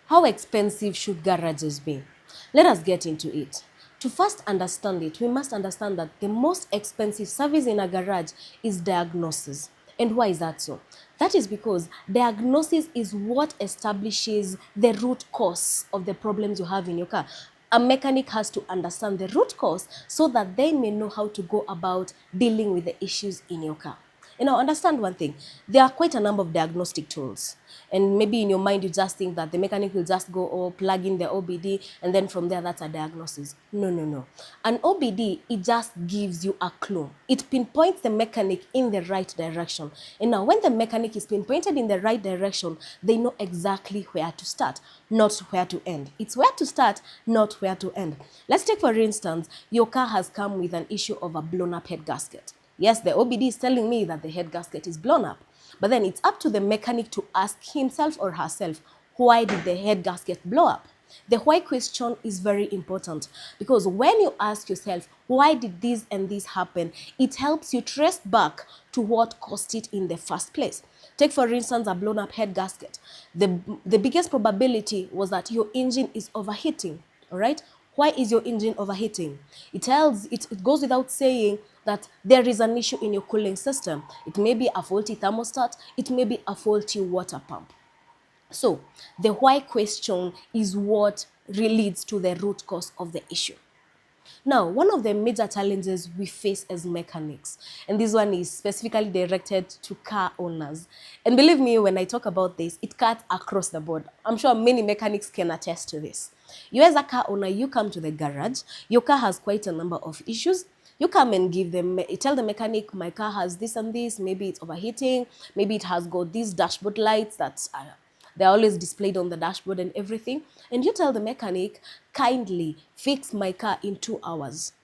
How expensive should garages be? Let us get into it. To first understand it, we must understand that the most expensive service in a garage is diagnosis. And why is that so? That is because diagnosis is what establishes the root cause of the problems you have in your car. A mechanic has to understand the root cause so that they may know how to go about dealing with the issues in your car. You know, understand one thing. There are quite a number of diagnostic tools. And maybe in your mind, you just think that the mechanic will just go or plug in the OBD and then from there, that's a diagnosis. No, no, no. An OBD, it just gives you a clue. It pinpoints the mechanic in the right direction. And now when the mechanic is pinpointed in the right direction, they know exactly where to start, not where to end. It's where to start, not where to end. Let's take, for instance, your car has come with an issue of a blown up head gasket. Yes, the OBD is telling me that the head gasket is blown up, but then it's up to the mechanic to ask himself or herself, why did the head gasket blow up? The why question is very important because when you ask yourself, why did this and this happen, it helps you trace back to what caused it in the first place. Take, for instance, a blown up head gasket. The biggest probability was that your engine is overheating, all right? Why is your engine overheating? It goes without saying that there is an issue in your cooling system. It may be a faulty thermostat, it may be a faulty water pump. So the why question is what leads to the root cause of the issue. Now, one of the major challenges we face as mechanics, and this one is specifically directed to car owners. And believe me, when I talk about this, it cuts across the board. I'm sure many mechanics can attest to this. You as a car owner, you come to the garage, your car has quite a number of issues. You come and tell the mechanic, my car has this and this, maybe it's overheating, maybe it has got these dashboard lights that are they're always displayed on the dashboard and everything. And you tell the mechanic, kindly fix my car in 2 hours.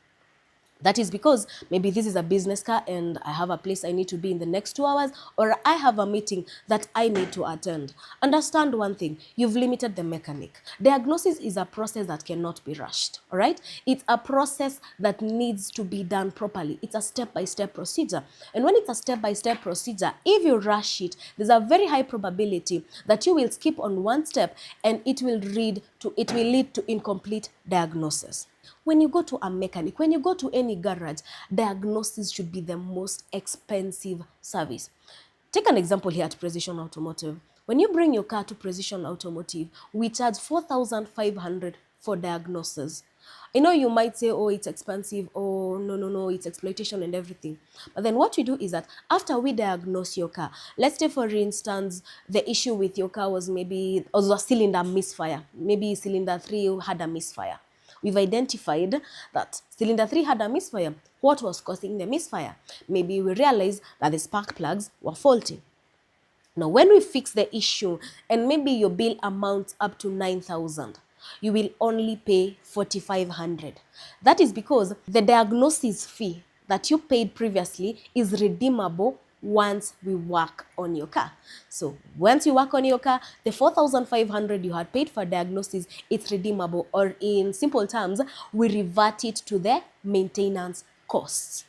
That is because maybe this is a business car and I have a place I need to be in the next 2 hours, or I have a meeting that I need to attend. Understand one thing, you've limited the mechanic. Diagnosis is a process that cannot be rushed, all right? It's a process that needs to be done properly. It's a step-by-step procedure. And when it's a step-by-step procedure, if you rush it, there's a very high probability that you will skip on one step and it will lead to incomplete diagnosis. When you go to a mechanic, when you go to any garage, diagnosis should be the most expensive service. Take an example here at Precision Automotive. When you bring your car to Precision Automotive, we charge 4,500 for diagnosis. I know you might say, oh, it's expensive, oh, no, it's exploitation and everything. But then what we do is that after we diagnose your car, let's say, for instance, the issue with your car was maybe a cylinder misfire. Maybe cylinder 3 had a misfire. We've identified that cylinder 3 had a misfire. What was causing the misfire? Maybe we realized that the spark plugs were faulty. Now, when we fix the issue and maybe your bill amounts up to 9,000, you will only pay 4,500. That is because the diagnosis fee that you paid previously is redeemable once we work on your car. So once you work on your car, the 4,500 you had paid for diagnosis, it's redeemable, or in simple terms, we revert it to the maintenance costs.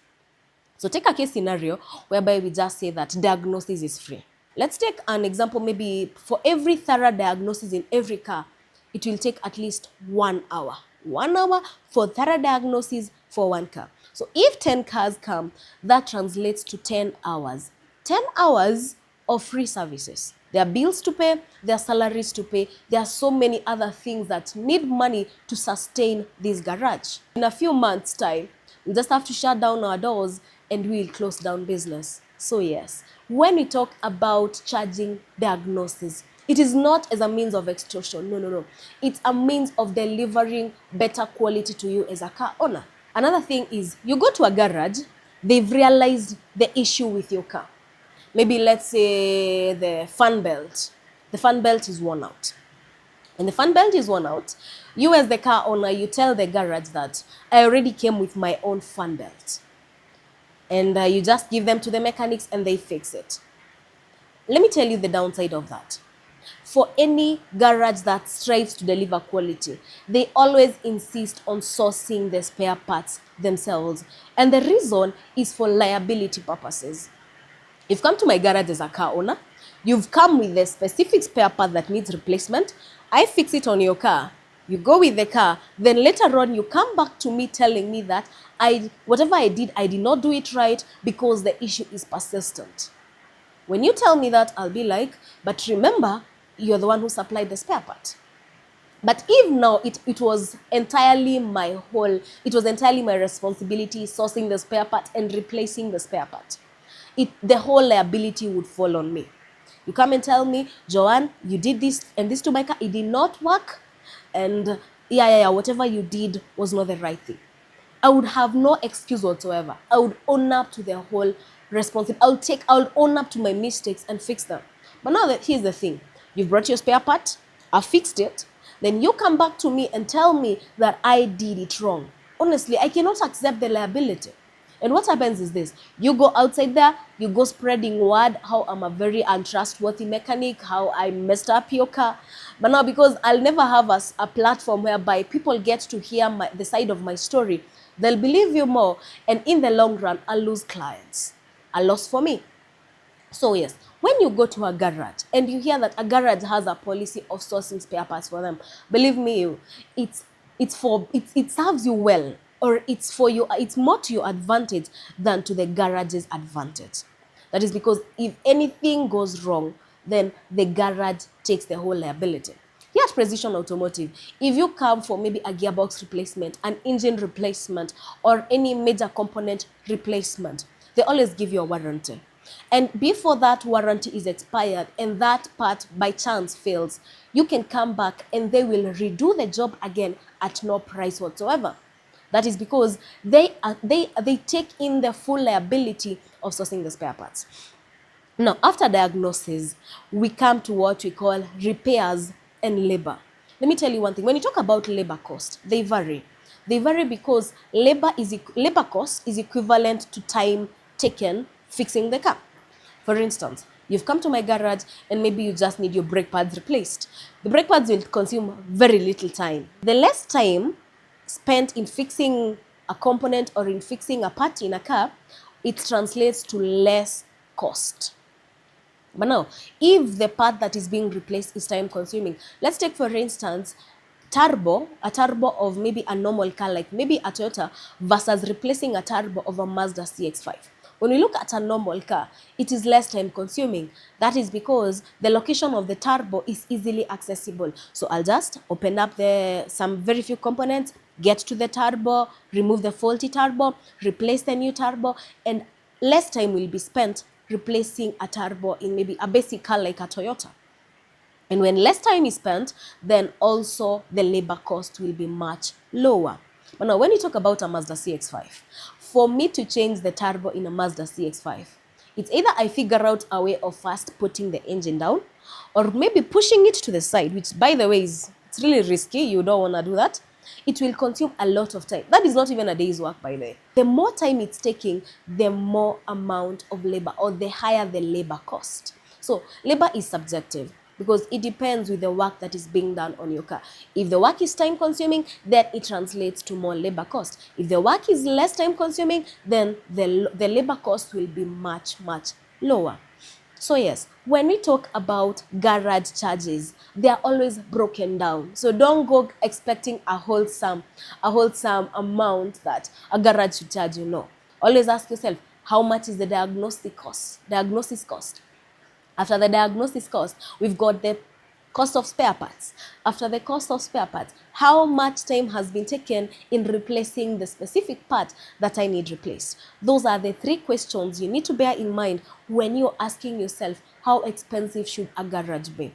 So take a case scenario whereby we just say that diagnosis is free. Let's take an example, maybe for every thorough diagnosis in every car, it will take at least 1 hour. 1 hour for thorough diagnosis for one car. So if 10 cars come, that translates to 10 hours. 10 hours of free services. There are bills to pay, there are salaries to pay, there are so many other things that need money to sustain this garage. In a few months' time, we just have to shut down our doors and we'll close down business. So yes, when we talk about charging diagnosis, it is not as a means of extortion. No. It's a means of delivering better quality to you as a car owner. Another thing is, you go to a garage, they've realized the issue with your car. Maybe let's say the fan belt. The fan belt is worn out. When the fan belt is worn out, you as the car owner, you tell the garage that I already came with my own fan belt. And you just give them to the mechanics and they fix it. Let me tell you the downside of that. For any garage that strives to deliver quality, they always insist on sourcing the spare parts themselves. And the reason is for liability purposes. If you come to my garage as a car owner, You've come with a specific spare part that needs replacement. I fix it on your car. You go with the car. Then later on, you come back to me telling me that whatever I did not do it right because the issue is persistent. When you tell me that, I'll be like, but remember, you're the one who supplied the spare part. But if now it was entirely my responsibility sourcing the spare part and replacing the spare part, the whole liability would fall on me. You come and tell me, Joanne, you did this and this to my car, it did not work, and whatever you did was not the right thing. I would have no excuse whatsoever. I would own up to the whole responsibility. I would own up to my mistakes and fix them. But now here's the thing. You've brought your spare part, I fixed it, then you come back to me and tell me that I did it wrong. Honestly, I cannot accept the liability. And what happens is this: you go outside there, you go spreading word how I'm a very untrustworthy mechanic, how I messed up your car. But now, because I'll never have a platform whereby people get to hear the side of my story, they'll believe you more. And in the long run, I'll lose clients. A loss for me. So yes, when you go to a garage and you hear that a garage has a policy of sourcing spare parts for them, believe me, it serves you well, or it's for you. It's more to your advantage than to the garage's advantage. That is because if anything goes wrong, then the garage takes the whole liability. Here at Precision Automotive, if you come for maybe a gearbox replacement, an engine replacement, or any major component replacement, they always give you a warranty. And before that warranty is expired and that part by chance fails, you can come back and they will redo the job again at no price whatsoever. That is because they take in the full liability of sourcing the spare parts. Now, after diagnosis, we come to what we call repairs and labor. Let me tell you one thing. When you talk about labor cost, they vary. They vary because labor cost is equivalent to time taken fixing the car. For instance, you've come to my garage and maybe you just need your brake pads replaced. The brake pads will consume very little time. The less time spent in fixing a component or in fixing a part in a car, it translates to less cost. But now, if the part that is being replaced is time consuming, let's take for instance, a turbo of maybe a normal car like maybe a Toyota versus replacing a turbo of a Mazda CX-5. When we look at a normal car, it is less time consuming. That is because the location of the turbo is easily accessible. So I'll just open up some very few components, get to the turbo, remove the faulty turbo, replace the new turbo, and less time will be spent replacing a turbo in maybe a basic car like a Toyota. And when less time is spent, then also the labor cost will be much lower. But now when you talk about a Mazda CX-5, for me to change the turbo in a Mazda CX-5, it's either I figure out a way of first putting the engine down or maybe pushing it to the side, which by the way it's really risky. You don't want to do that. It will consume a lot of time. That is not even a day's work, by the way. The more time it's taking, the more amount of labor, or the higher the labor cost. So labor is subjective because it depends with the work that is being done on your car. If the work is time consuming, then it translates to more labor cost. If the work is less time consuming, then the labor cost will be much, much lower. So yes, when we talk about garage charges, they are always broken down. So don't go expecting a wholesome amount that a garage should charge you. No. Always ask yourself, how much is the diagnosis cost? After the diagnosis cost, we've got the cost of spare parts. After the cost of spare parts, how much time has been taken in replacing the specific part that I need replaced? Those are the three questions you need to bear in mind when you're asking yourself, how expensive should a garage be?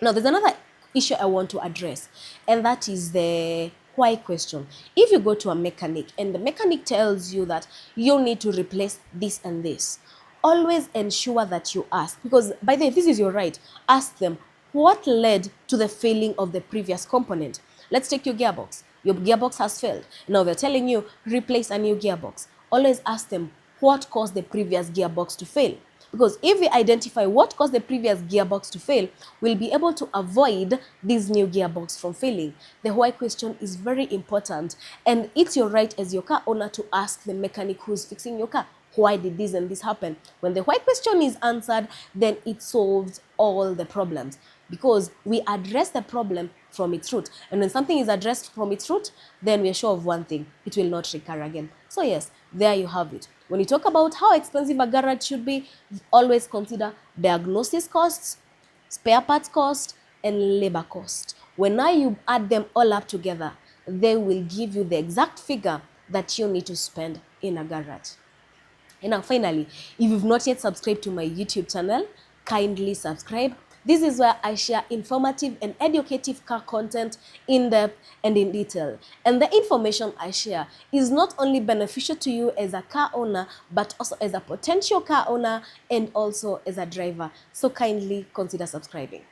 Now, there's another issue I want to address, and that is the why question. If you go to a mechanic and the mechanic tells you that you need to replace this and this, always ensure that you ask, because by the way, this is your right. Ask them, what led to the failing of the previous component? Let's take your gearbox. Your gearbox has failed. Now they're telling you, replace a new gearbox. Always ask them, what caused the previous gearbox to fail? Because if we identify what caused the previous gearbox to fail, we'll be able to avoid this new gearbox from failing. The why question is very important, and it's your right as your car owner to ask the mechanic who's fixing your car, Why did this and this happen? When the why question is answered, then it solves all the problems, because we address the problem from its root. And when something is addressed from its root, then we are sure of one thing: it will not recur again. So yes, there you have it. When you talk about how expensive a garage should be, always consider diagnosis costs, spare parts cost, and labor cost. When now you add them all up together, they will give you the exact figure that you need to spend in a garage. And now finally, if you've not yet subscribed to my YouTube channel, kindly subscribe. This is where I share informative and educative car content in depth and in detail. And the information I share is not only beneficial to you as a car owner, but also as a potential car owner and also as a driver. So kindly consider subscribing.